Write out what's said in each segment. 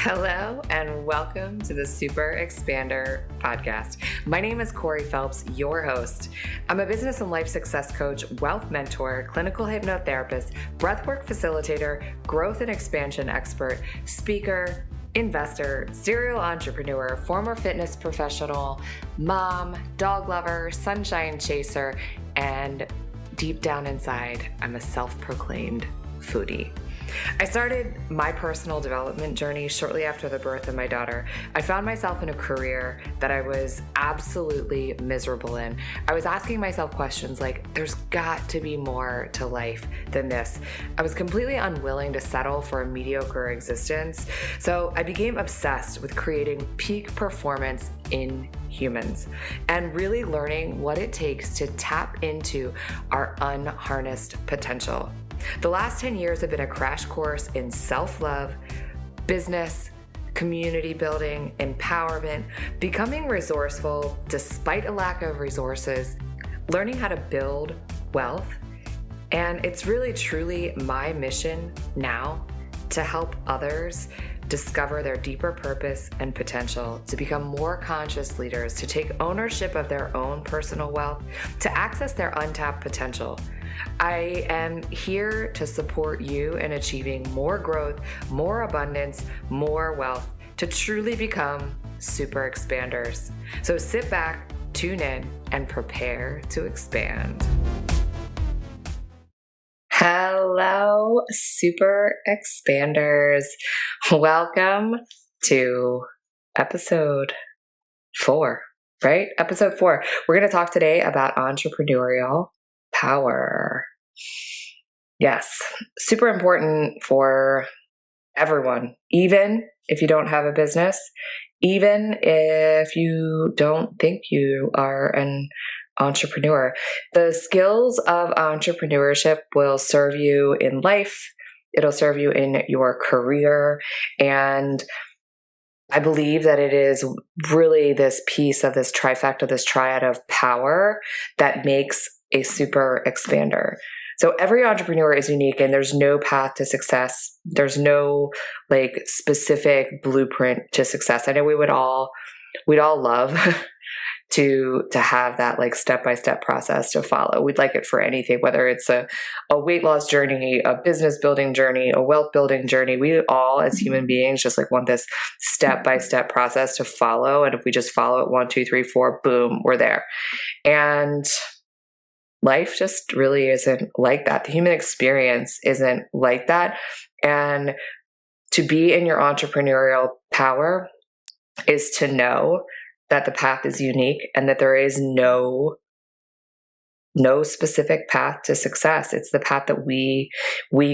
Hello and welcome to the Super Expander podcast. My name is Corey Phelps, your host. I'm a business and life success coach, wealth mentor, clinical hypnotherapist, breathwork facilitator, growth and expansion expert, speaker, investor, serial entrepreneur, former fitness professional, mom, dog lover, sunshine chaser, and deep down inside, I'm a self-proclaimed foodie. I started my personal development journey shortly after the birth of my daughter. I found myself in a career that I was absolutely miserable in. I was asking myself questions like, there's got to be more to life than this. I was completely unwilling to settle for a mediocre existence. So I became obsessed with creating peak performance in humans and really learning what it takes to tap into our unharnessed potential. The last 10 years have been a crash course in self-love, business, community building, empowerment, becoming resourceful despite a lack of resources, learning how to build wealth. And it's really truly my mission now to help others discover their deeper purpose and potential, to become more conscious leaders, to take ownership of their own personal wealth, to access their untapped potential. I am here to support you in achieving more growth, more abundance, more wealth, to truly become super expanders. So sit back, tune in, and prepare to expand. Hello, super expanders. Welcome to episode 4, right? Episode 4. We're going to talk today about entrepreneurial power. Yes, super important for everyone, even if you don't have a business, even if you don't think you are an entrepreneur. The skills of entrepreneurship will serve you in life. It'll serve you in your career. And I believe that it is really this piece of this trifecta, this triad of power that makes a super expander. So every entrepreneur is unique and there's no path to success. There's no specific blueprint to success. I know we'd all love to have that step-by-step process to follow. We'd like it for anything, whether it's a weight loss journey, a business building journey, a wealth building journey. We all as human beings just want this step-by-step process to follow. And if we just follow it 1, 2, 3, 4, boom, we're there. And life just really isn't like that. The human experience isn't like that. And to be in your entrepreneurial power is to know that the path is unique and that there is no specific path to success. It's the path that we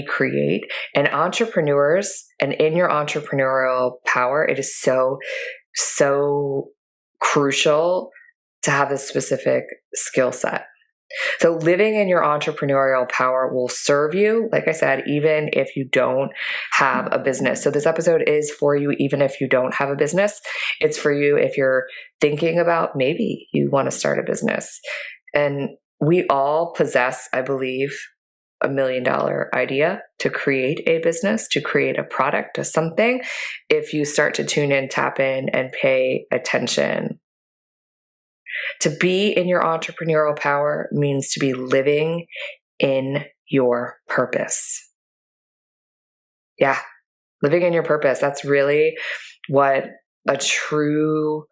create. And entrepreneurs, and in your entrepreneurial power, it is so crucial to have this specific skill set. So living in your entrepreneurial power will serve you, like I said, even if you don't have a business. So this episode is for you even if you don't have a business. It's for you if you're thinking about maybe you want to start a business. And we all possess, I believe, $1 million idea to create a business, to create a product, to something, if you start to tune in, tap in, and pay attention. To be in your entrepreneurial power means to be living in your purpose. Yeah, living in your purpose. That's really what a true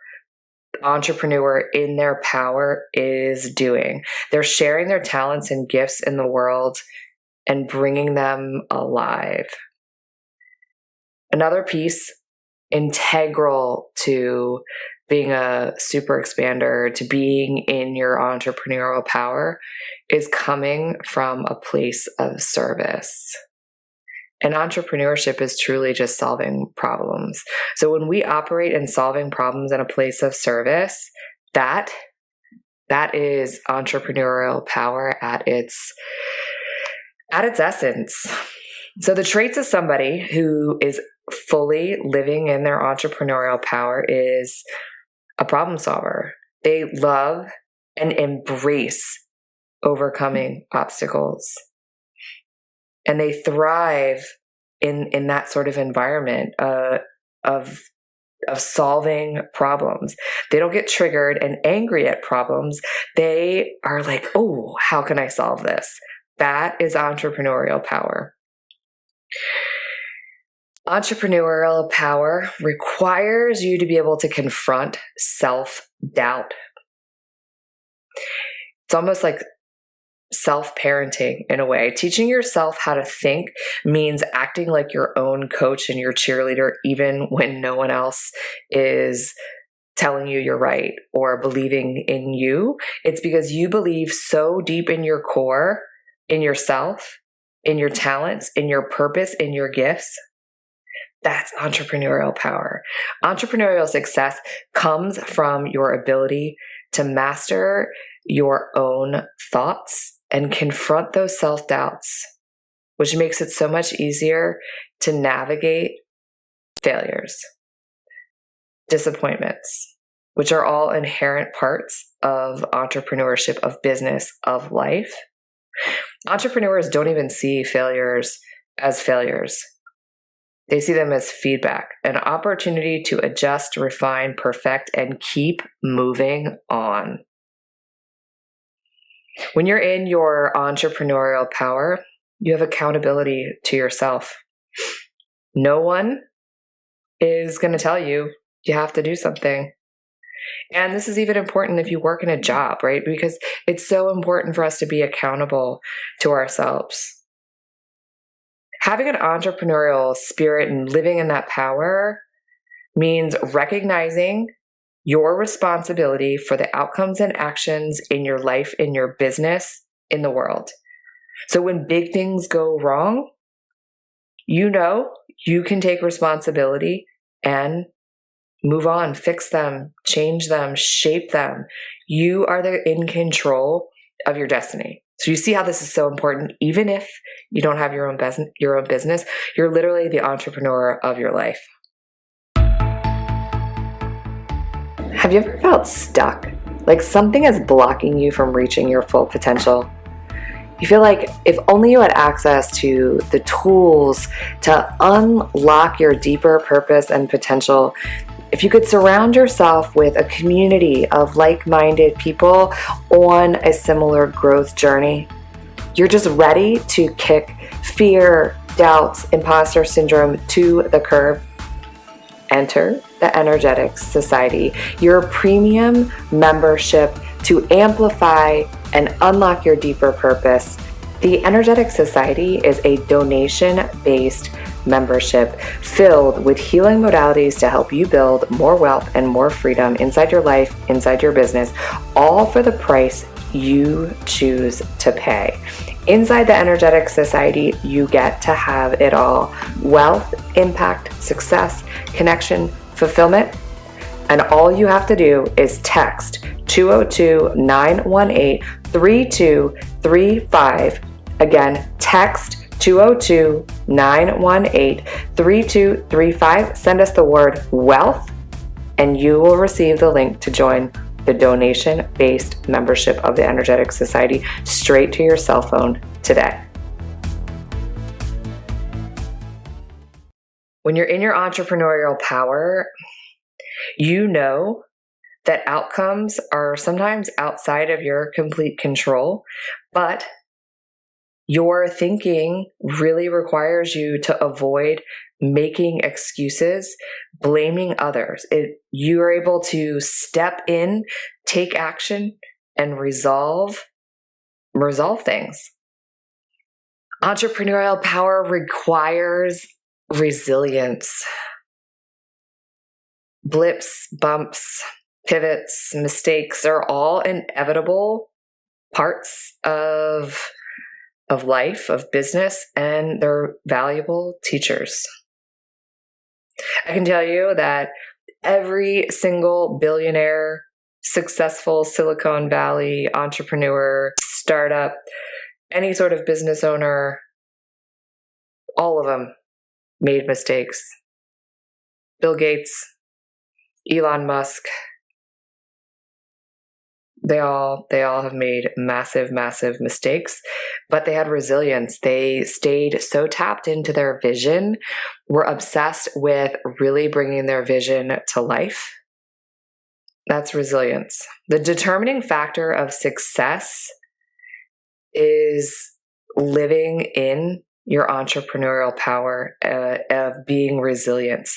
entrepreneur in their power is doing. They're sharing their talents and gifts in the world and bringing them alive. Another piece integral to being a super expander, to being in your entrepreneurial power, is coming from a place of service. And entrepreneurship is truly just solving problems. So when we operate in solving problems in a place of service, that is entrepreneurial power at its essence. So the traits of somebody who is fully living in their entrepreneurial power is a problem solver. They love and embrace overcoming obstacles. And they thrive in that sort of environment, of solving problems. They don't get triggered and angry at problems. They are like, oh, how can I solve this? That is entrepreneurial power. Entrepreneurial power requires you to be able to confront self-doubt. It's almost like self-parenting in a way. Teaching yourself how to think means acting like your own coach and your cheerleader, even when no one else is telling you you're right or believing in you. It's because you believe so deep in your core, in yourself, in your talents, in your purpose, in your gifts. That's entrepreneurial power. Entrepreneurial success comes from your ability to master your own thoughts and confront those self-doubts, which makes it so much easier to navigate failures, disappointments, which are all inherent parts of entrepreneurship, of business, of life. Entrepreneurs don't even see failures as failures. They see them as feedback, an opportunity to adjust, refine, perfect, and keep moving on. When you're in your entrepreneurial power, you have accountability to yourself. No one is going to tell you you have to do something. And this is even important if you work in a job, right? Because it's so important for us to be accountable to ourselves. Having an entrepreneurial spirit and living in that power means recognizing your responsibility for the outcomes and actions in your life, in your business, in the world. So when big things go wrong, you know you can take responsibility and move on, fix them, change them, shape them. You are in control of your destiny. So you see how this is so important. Even if you don't have your own business, you're literally the entrepreneur of your life. Have you ever felt stuck? Like something is blocking you from reaching your full potential? You feel like if only you had access to the tools to unlock your deeper purpose and potential, if you could surround yourself with a community of like-minded people on a similar growth journey, you're just ready to kick fear, doubts, imposter syndrome to the curb. Enter the Energetix Society, your premium membership to amplify and unlock your deeper purpose. The Energetix Society is a donation-based membership filled with healing modalities to help you build more wealth and more freedom inside your life, inside your business, all for the price you choose to pay. Inside the Energetix Society, you get to have it all: wealth, impact, success, connection, fulfillment. And all you have to do is text 202-918-3235. Again, text 202-918-3235. Send us the word wealth, and you will receive the link to join the donation-based membership of the Energetix Society straight to your cell phone today. When you're in your entrepreneurial power, you know that outcomes are sometimes outside of your complete control, but your thinking really requires you to avoid making excuses, blaming others. You are able to step in, take action, and resolve things. Entrepreneurial power requires resilience. Blips, bumps, pivots, mistakes are all inevitable parts of life, of business, and they're valuable teachers. I can tell you that every single billionaire, successful Silicon Valley entrepreneur, startup, any sort of business owner, all of them made mistakes. Bill Gates, Elon Musk, They all have made massive, massive mistakes, but they had resilience. They stayed so tapped into their vision, were obsessed with really bringing their vision to life. That's resilience. The determining factor of success is living in your entrepreneurial power of being resilient.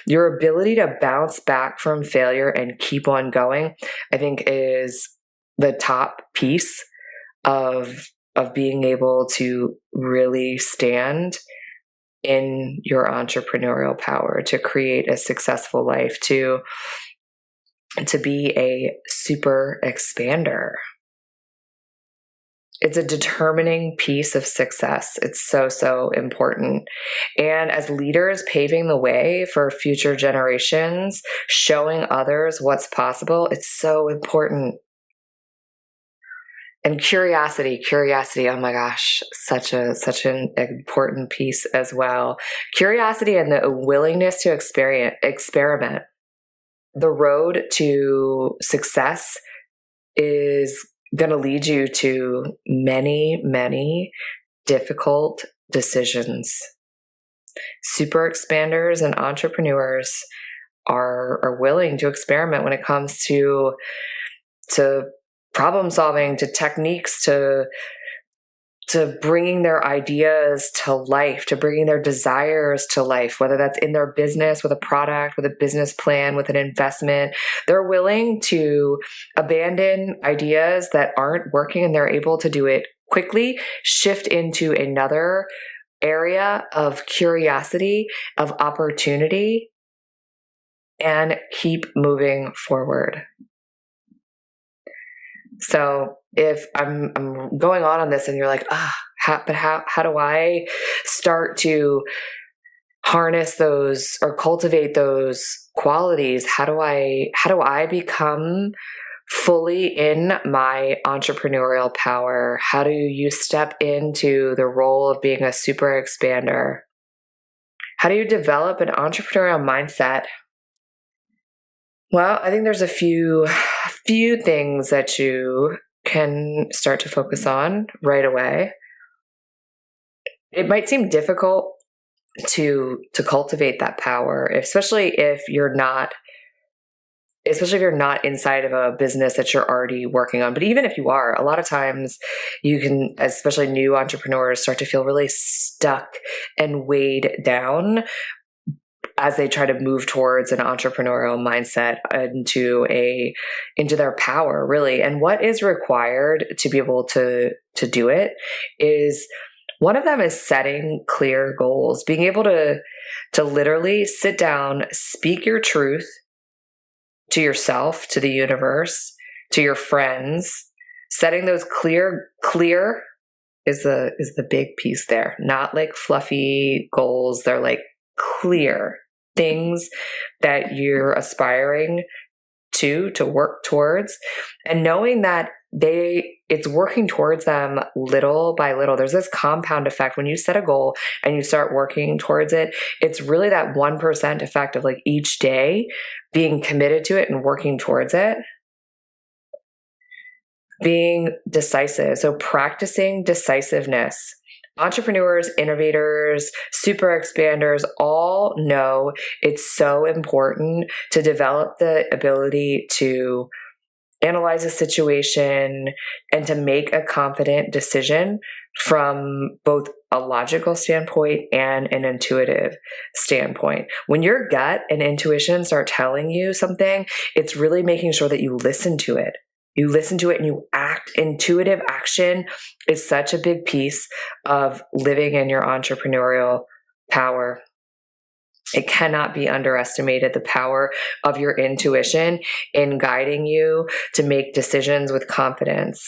Your ability to bounce back from failure and keep on going, I think, is the top piece of being able to really stand in your entrepreneurial power, to create a successful life, to be a super expander. It's a determining piece of success. It's so, so important. And as leaders paving the way for future generations, showing others what's possible, it's so important. And curiosity, oh my gosh, such an important piece as well. Curiosity and the willingness to experiment. The road to success is going to lead you to many, many difficult decisions. Super expanders and entrepreneurs are willing to experiment when it comes to problem solving, to techniques, to bringing their ideas to life, to bringing their desires to life, whether that's in their business, with a product, with a business plan, with an investment. They're willing to abandon ideas that aren't working, and they're able to do it quickly, shift into another area of curiosity, of opportunity, and keep moving forward. So if I'm going on this and you're like, how do I start to harness those or cultivate those qualities? How do I become fully in my entrepreneurial power? How do you step into the role of being a super expander? How do you develop an entrepreneurial mindset? Well, I think there's a few things that you can start to focus on right away. It might seem difficult to cultivate that power, especially if you're not inside of a business that you're already working on. But even if you are, a lot of times you can, especially new entrepreneurs, start to feel really stuck and weighed down as they try to move towards an entrepreneurial mindset into their power, really. And what is required to be able to do it is, one of them is setting clear goals, being able to literally sit down, speak your truth to yourself, to the universe, to your friends, setting those clear is the big piece there. Not like fluffy goals. They're like clear things that you're aspiring to work towards, and knowing that it's working towards them little by little. There's this compound effect. When you set a goal and you start working towards it, it's really that 1% effect of like each day being committed to it and working towards it. Being decisive. So practicing decisiveness. Entrepreneurs, innovators, super expanders all know it's so important to develop the ability to analyze a situation and to make a confident decision from both a logical standpoint and an intuitive standpoint. When your gut and intuition start telling you something, it's really making sure that you listen to it. You listen to it and you act. Intuitive action is such a big piece of living in your entrepreneurial power. It cannot be underestimated, the power of your intuition in guiding you to make decisions with confidence.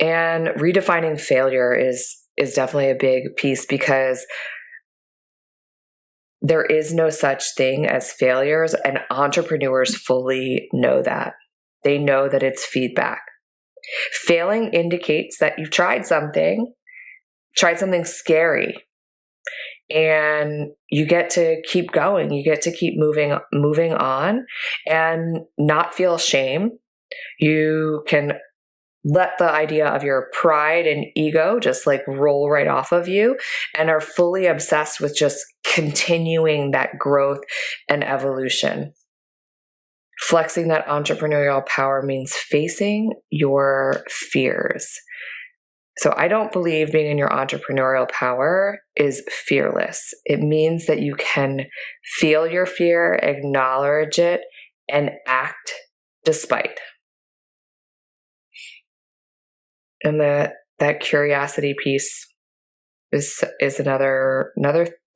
And redefining failure is definitely a big piece, because there is no such thing as failures, and entrepreneurs fully know that. They know that it's feedback. Failing indicates that you've tried something scary. and you get to keep going. You get to keep moving on and not feel shame. You can let the idea of your pride and ego just like roll right off of you, and are fully obsessed with just continuing that growth and evolution. Flexing that entrepreneurial power means facing your fears. So I don't believe being in your entrepreneurial power is fearless. It means that you can feel your fear, acknowledge it, and act despite. And that curiosity piece is another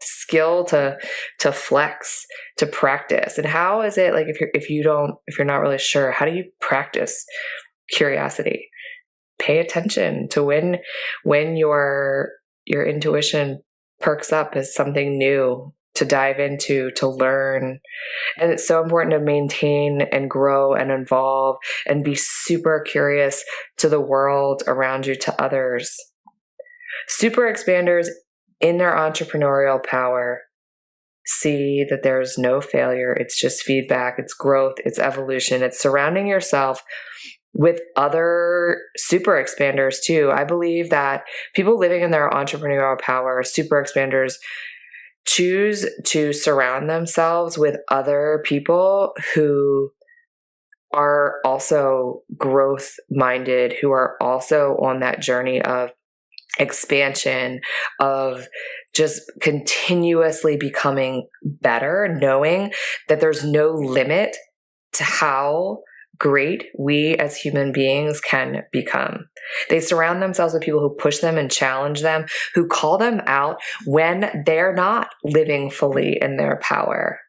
skill to flex, to practice. And how is it, like, if you're not really sure, how do you practice curiosity? Pay attention to when your intuition perks up as something new to dive into, to learn. And it's so important to maintain and grow and evolve and be super curious to the world around you, to others. Super expanders in their entrepreneurial power see that there's no failure. It's just feedback, it's growth, it's evolution, it's surrounding yourself with other super expanders too. I believe that people living in their entrepreneurial power, super expanders, choose to surround themselves with other people who are also growth minded, who are also on that journey of expansion, of just continuously becoming better, knowing that there's no limit to how great we as human beings can become. They surround themselves with people who push them and challenge them, who call them out when they're not living fully in their power.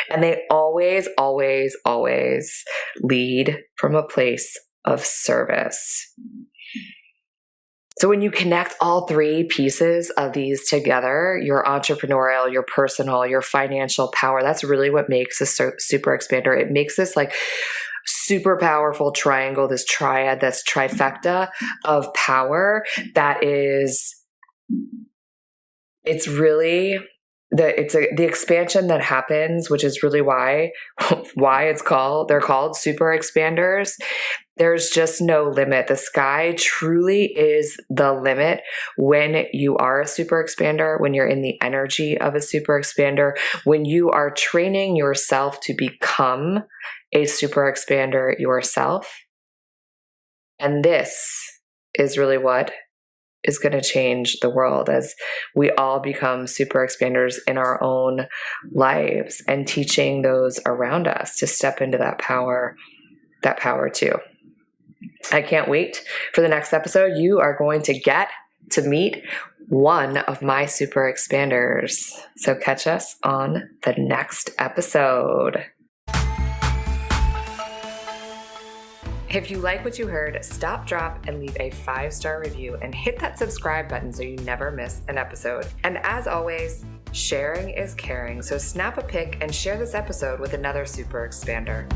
And they always, always, always lead from a place of service. So when you connect all three pieces of these together, your entrepreneurial, your personal, your financial power, that's really what makes a super expander. It makes this like super powerful triangle, this triad, this trifecta of power that is, it's really the expansion that happens, which is really why they're called super expanders. There's just no limit. The sky truly is the limit when you are a super expander, when you're in the energy of a super expander, when you are training yourself to become a super expander yourself. And this is really what is going to change the world as we all become super expanders in our own lives, and teaching those around us to step into that power too. I can't wait for the next episode. You are going to get to meet one of my super expanders. So catch us on the next episode. If you like what you heard, stop, drop, and leave a 5-star review and hit that subscribe button so you never miss an episode. And as always, sharing is caring. So snap a pic and share this episode with another super expander.